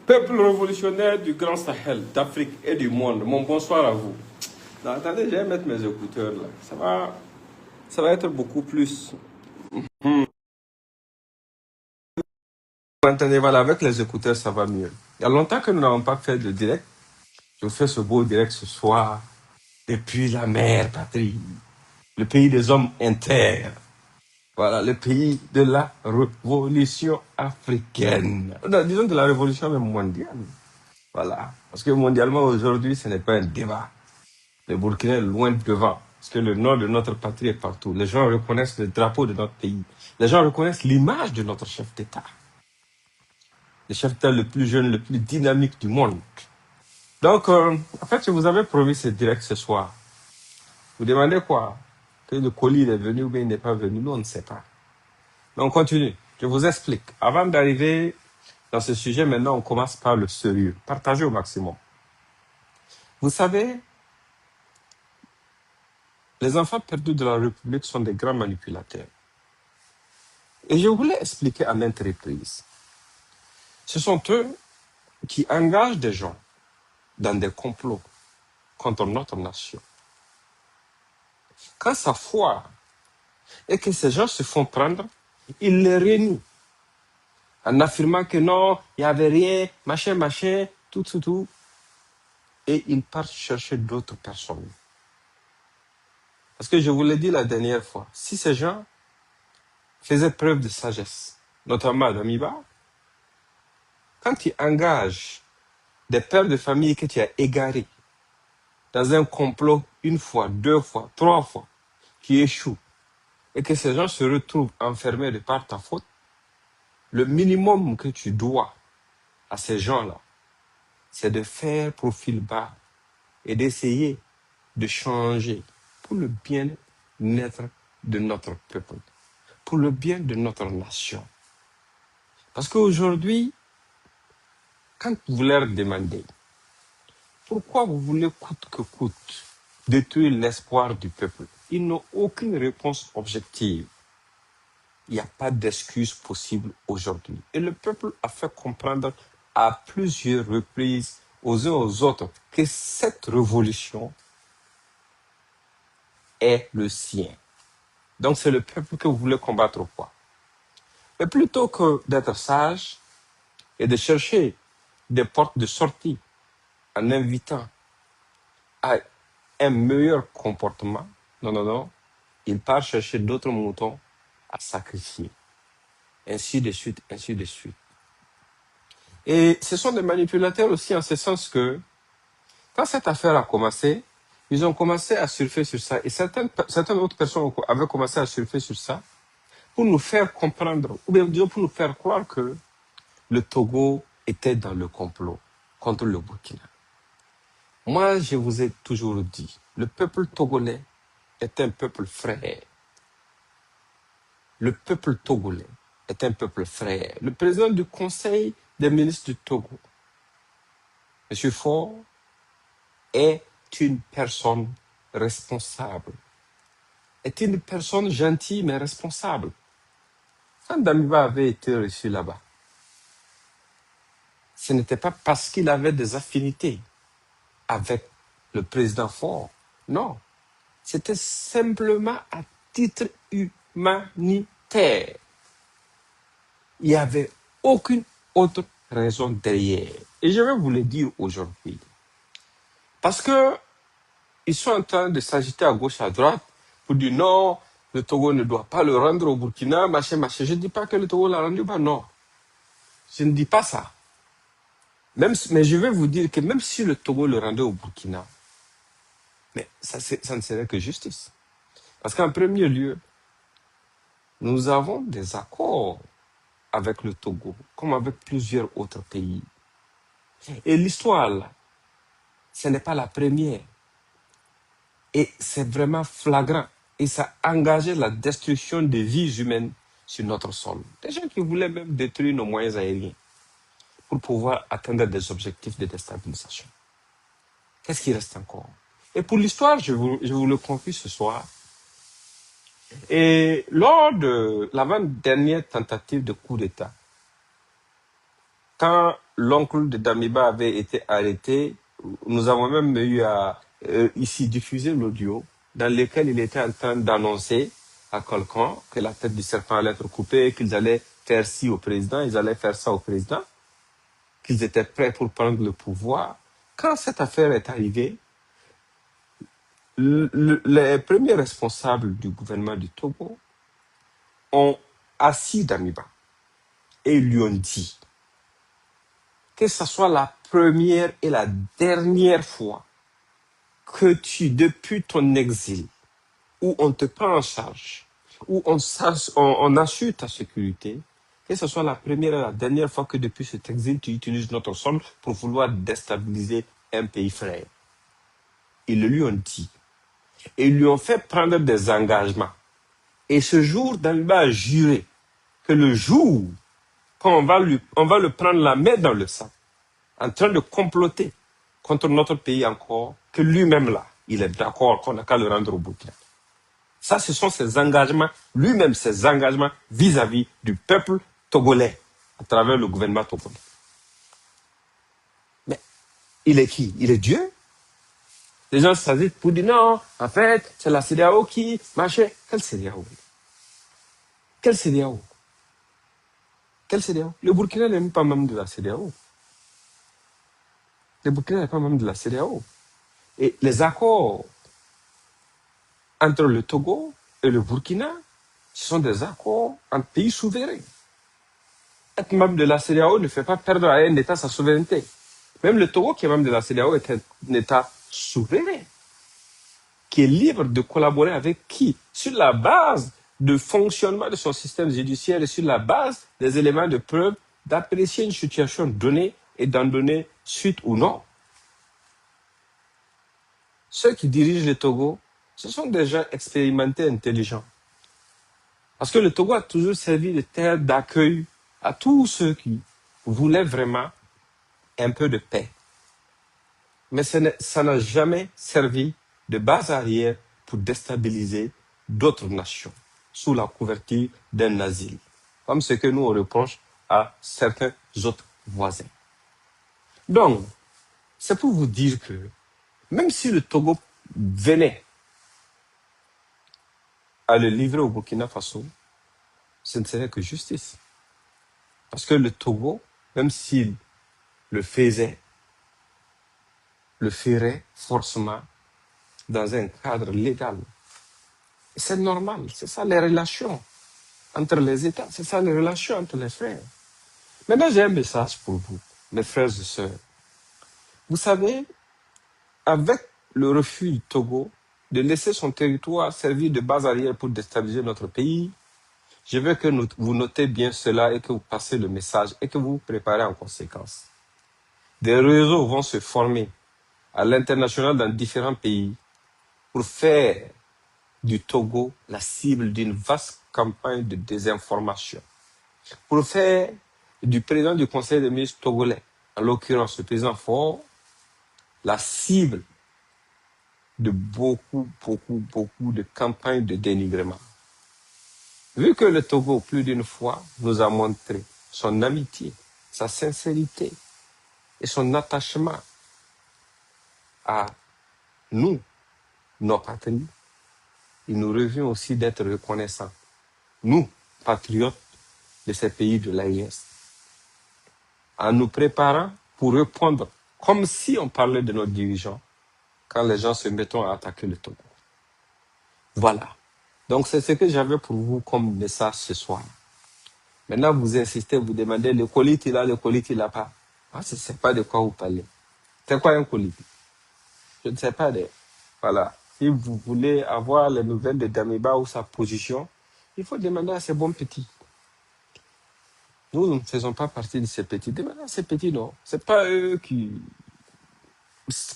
Peuple révolutionnaire du Grand Sahel, d'Afrique et du monde, mon bonsoir à vous. Non, attendez, je vais mettre mes écouteurs là. Ça va être beaucoup plus. Vous entendez, voilà, avec les écouteurs, ça va mieux. Il y a longtemps que nous n'avons pas fait de direct. Je fais ce beau direct ce soir, depuis la mère patrie, le pays des hommes intègres. Voilà, le pays de la révolution africaine. Non, disons de la révolution même mondiale. Voilà. Parce que mondialement, aujourd'hui, ce n'est pas un débat. Le Burkina est loin devant. Parce que le nom de notre patrie est partout. Les gens reconnaissent le drapeau de notre pays. Les gens reconnaissent l'image de notre chef d'État. Le chef d'État le plus jeune, le plus dynamique du monde. Donc, en fait, je vous avais promis ce direct ce soir. Vous demandez quoi? Que le colis est venu ou bien il n'est pas venu? Nous, on ne sait pas. Mais on continue. Je vous explique. Avant d'arriver dans ce sujet, maintenant, on commence par le sérieux. Partagez au maximum. Vous savez, les enfants perdus de la République sont des grands manipulateurs. Et je voulais expliquer à maintes reprises. Ce sont eux qui engagent des gens dans des complots contre notre nation. Quand ça foire et que ces gens se font prendre, ils les renient en affirmant que non, il n'y avait rien, machin, tout. Et ils partent chercher d'autres personnes. Parce que je vous l'ai dit la dernière fois, si ces gens faisaient preuve de sagesse, notamment Damiba, quand tu engages des pères de famille que tu as égarés dans un complot une fois, deux fois, trois fois, qui échoue, et que ces gens se retrouvent enfermés de par ta faute, le minimum que tu dois à ces gens-là, c'est de faire profil bas et d'essayer de changer pour le bien-être de notre peuple, pour le bien de notre nation. Parce qu'aujourd'hui, quand vous leur demandez pourquoi vous voulez coûte que coûte détruire l'espoir du peuple, ils n'ont aucune réponse objective. Il n'y a pas d'excuse possible aujourd'hui. Et le peuple a fait comprendre à plusieurs reprises aux uns aux autres que cette révolution est le sien. Donc c'est le peuple que vous voulez combattre ou quoi. Mais plutôt que d'être sage et de chercher des portes de sortie en invitant à un meilleur comportement, non, il part chercher d'autres moutons à sacrifier. Ainsi de suite. Et ce sont des manipulateurs aussi en ce sens que, quand cette affaire a commencé, ils ont commencé à surfer sur ça. Et certaines autres personnes avaient commencé à surfer sur ça pour nous faire comprendre, ou bien disons pour nous faire croire que le Togo était dans le complot contre le Burkina. Moi, je vous ai toujours dit, le peuple togolais est un peuple frère. Le peuple togolais est un peuple frère. Le président du Conseil des ministres du Togo, M. Faure, est une personne responsable. Est une personne gentille mais responsable. Quand Damiba avait été reçu là-bas, ce n'était pas parce qu'il avait des affinités avec le président Faure. Non. C'était simplement à titre humanitaire. Il n'y avait aucune autre raison derrière. Et je vais vous le dire aujourd'hui. Parce que ils sont en train de s'agiter à gauche, à droite, pour dire non, le Togo ne doit pas le rendre au Burkina, machin. Je ne dis pas que le Togo l'a rendu, non. Je ne dis pas ça. Mais je vais vous dire que même si le Togo le rendait au Burkina, mais ça ne serait que justice. Parce qu'en premier lieu, nous avons des accords avec le Togo, comme avec plusieurs autres pays. Et l'histoire, là, ce n'est pas la première. Et c'est vraiment flagrant. Et ça a engagé la destruction des vies humaines sur notre sol. Des gens qui voulaient même détruire nos moyens aériens pour pouvoir atteindre des objectifs de déstabilisation. Qu'est-ce qui reste encore? Et pour l'histoire, je vous le confie ce soir. Et lors de l'avant-dernière tentative de coup d'État, quand l'oncle de Damiba avait été arrêté, nous avons même eu à ici diffuser l'audio dans lequel il était en train d'annoncer à quelqu'un que la tête du serpent allait être coupée, qu'ils allaient faire ci au président, ils allaient faire ça au président, qu'ils étaient prêts pour prendre le pouvoir. Quand cette affaire est arrivée, les premiers responsables du gouvernement du Togo ont assis Damiba et ils lui ont dit que ce soit la première et la dernière fois que depuis ton exil, où on te prend en charge, où on assure ta sécurité, que ce soit la première et la dernière fois que depuis cet exil, tu utilises notre sol pour vouloir déstabiliser un pays frère. Ils le lui ont dit. Et ils lui ont fait prendre des engagements. Et ce jour, Damiba a juré que le jour quand on va le prendre la main dans le sac, en train de comploter contre notre pays encore, que lui-même là, il est d'accord qu'on n'a qu'à le rendre au Burkina. Ça, ce sont ses engagements, lui-même ses engagements vis-à-vis du peuple togolais, à travers le gouvernement togolais. Mais il est qui? Il est Dieu? Les gens s'agitent pour dire non, en fait, c'est la CEDEAO qui, machin. Quelle CEDEAO? Quelle CEDEAO? Quelle CEDEAO? Le Burkina n'est même pas membre de la CEDEAO. Le Burkina n'est pas membre de la CEDEAO. Et les accords entre le Togo et le Burkina, ce sont des accords en pays souverains. Être membre de la CEDEAO ne fait pas perdre à un État sa souveraineté. Même le Togo, qui est membre de la CEDEAO, est un État souverain, qui est libre de collaborer avec qui? Sur la base du fonctionnement de son système judiciaire et sur la base des éléments de preuve, d'apprécier une situation donnée et d'en donner suite ou non. Ceux qui dirigent le Togo, ce sont des gens expérimentés, intelligents. Parce que le Togo a toujours servi de terre d'accueil à tous ceux qui voulaient vraiment un peu de paix. Mais ça n'a jamais servi de base arrière pour déstabiliser d'autres nations sous la couverture d'un asile, comme ce que nous on reproche à certains autres voisins. Donc, c'est pour vous dire que même si le Togo venait à le livrer au Burkina Faso, ce ne serait que justice. Parce que le Togo, même s'il le faisait, le ferait forcément dans un cadre légal. Et c'est normal, c'est ça les relations entre les États, c'est ça les relations entre les frères. Maintenant, j'ai un message pour vous, mes frères et sœurs. Vous savez, avec le refus du Togo de laisser son territoire servir de base arrière pour déstabiliser notre pays, je veux que vous notez bien cela et que vous passez le message et que vous vous préparez en conséquence. Des réseaux vont se former à l'international dans différents pays pour faire du Togo la cible d'une vaste campagne de désinformation, pour faire du président du Conseil des ministres togolais, en l'occurrence le président Faure, la cible de beaucoup de campagnes de dénigrement. Vu que le Togo, plus d'une fois, nous a montré son amitié, sa sincérité et son attachement à nous, nos patries, il nous revient aussi d'être reconnaissants, nous, patriotes de ces pays de l'AES, en nous préparant pour répondre comme si on parlait de nos dirigeants quand les gens se mettent à attaquer le Togo. Voilà. Donc c'est ce que j'avais pour vous comme message ce soir. Maintenant, vous insistez, vous demandez le colis il a, le colis il n'a pas. Ah, je ne sais pas de quoi vous parlez. C'est quoi un colis? Je ne sais pas. Voilà. Si vous voulez avoir les nouvelles de Damiba ou sa position, il faut demander à ces bons petits. Nous ne faisons pas partie de ces petits. Demandez à ces petits, non. Ce n'est pas eux qui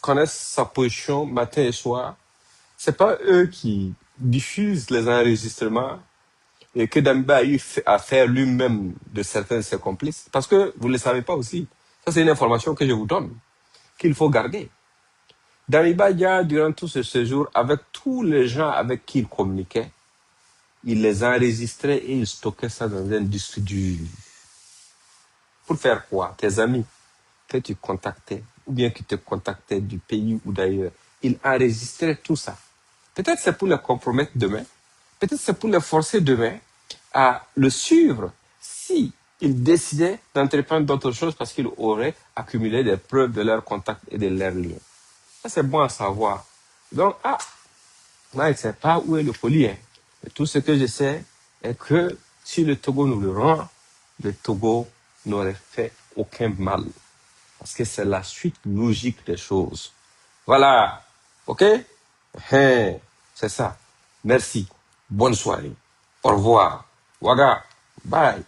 connaissent sa position matin et soir. Ce n'est pas eux qui diffusent les enregistrements et que Damiba a eu à faire lui-même de certains de ses complices. Parce que vous ne le savez pas aussi. Ça, c'est une information que je vous donne, qu'il faut garder. Damiba Dia, durant tout ce séjour, avec tous les gens avec qui il communiquait, il les enregistrait et il stockait ça dans un disque dur. Pour faire quoi? Tes amis que tu contactais, ou bien qui te contactaient du pays ou d'ailleurs, ils enregistraient tout ça. Peut-être c'est pour les compromettre demain, peut-être c'est pour les forcer demain à le suivre si ils décidaient d'entreprendre d'autres choses parce qu'ils auraient accumulé des preuves de leurs contacts et de leurs liens. Ça, c'est bon à savoir. Donc, moi, je ne sais pas où est le colis. Hein. Mais tout ce que je sais est que si le Togo nous le rend, le Togo n'aurait fait aucun mal. Parce que c'est la suite logique des choses. Voilà. OK? C'est ça. Merci. Bonne soirée. Au revoir. Waga. Bye.